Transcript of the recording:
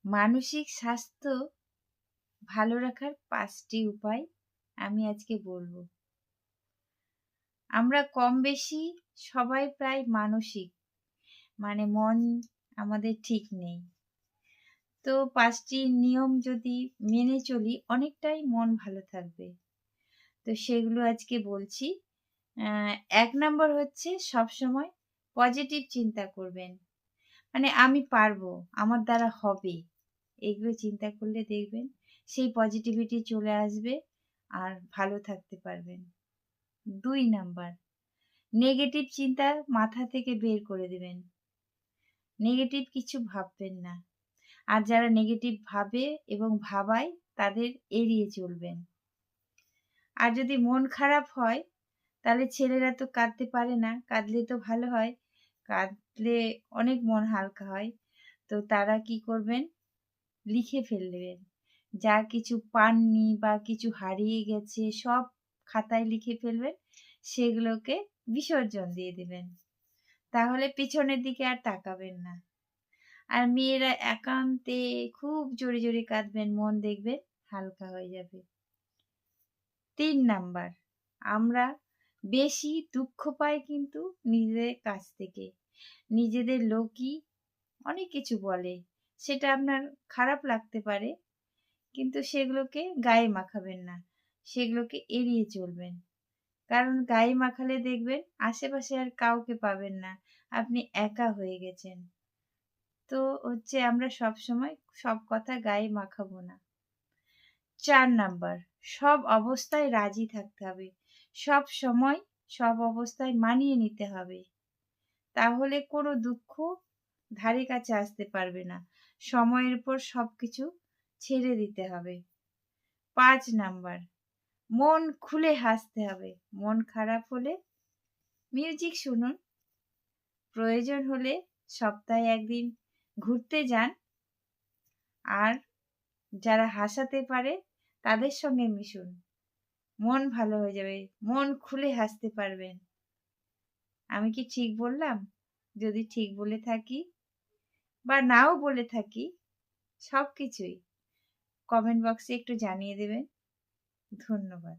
মানসিক স্বাস্থ্য ভালো রাখার 5টি উপায় আমি আজকে বলবো। আমরা কম বেশি সবাই প্রায় মানসিক, মানে মন আমাদের ঠিক নেই। তো 5টি নিয়ম যদি মেনে চলি অনেকটাই মন ভালো থাকবে। তো সেগুলো আজকে বলছি। ১ নাম্বার হচ্ছে সবসময় পজিটিভ চিন্তা করবেন। মানে আমি পারবো, আমার দ্বারা হবে। এগুলো চিন্তা করলে দেখবেন সেই পজিটিভিটি চলে আসবে আর ভালো থাকতে পারবেন। ২ নাম্বার, নেগেটিভ চিন্তা মাথা থেকে বের করে দিবেন। নেগেটিভ কিছু ভাববেন না। আর যারা নেগেটিভ ভাবে এবং ভাবায় তাদের এড়িয়ে চলবেন। আর যদি মন খারাপ হয় তাহলে ছেলেরা তো কাঁদতে পারে না, কাঁদলে তো ভালো হয়। কাঁদলে অনেক মন হালকা হয়। তো তারা কি করবেন? লিখে ফেলবেন। যা কিছু পাননি বা কিছু হারিয়ে গেছে সব খাতায় লিখে ফেলবেন। সেগুলোকে বিসর্জন দিয়ে দিবেন। তাহলে পিছনের দিকে আর তাকাবেন না। আর মেয়েরা একান্তে খুব জোরে জোরে কাঁদবেন, মন দেখবেন হালকা হয়ে যাবে। ৩ নাম্বার, আমরা বেশি দুঃখ পাই কিন্তু নিজেদের কাছ থেকে। নিজেদের লোকই অনেক কিছু বলে, সেটা আপনার খারাপ লাগতে পারে, কিন্তু সেগুলোকে গায়ে মাখাবেন না, সেগুলোকে এড়িয়ে চলবেন। কারণ গায়ে মাখালে দেখবেন আশেপাশে আর কাউকে পাবেন না, আপনি একা হয়ে গেছেন। তো হচ্ছে আমরা সবসময় সব কথা গায়ে মাখাবো না। ৪ নাম্বার, সব অবস্থায় রাজি থাকতে হবে। সব সময় সব অবস্থায় মানিয়ে নিতে হবে। তাহলে কোনো দুঃখ ধারে কাছে আসতে পারবে না। সময়ের উপর সবকিছু ছেড়ে দিতে হবে। ৫ নাম্বার, মন খুলে হাসতে হবে। মন খারাপ হলে মিউজিক শুনুন। প্রয়োজন হলে সপ্তাহে ১ দিন ঘুরতে যান। আর যারা হাসাতে পারে তাদের সঙ্গে মিশুন। মন ভালো হয়ে যাবে। মন খুলে হাসতে পারবেন। আমি কি ঠিক বললাম? যদি ঠিক বলে থাকি বা নাও বলে থাকি, সবকিছুই কমেন্ট বক্সে একটু জানিয়ে দেবেন। ধন্যবাদ।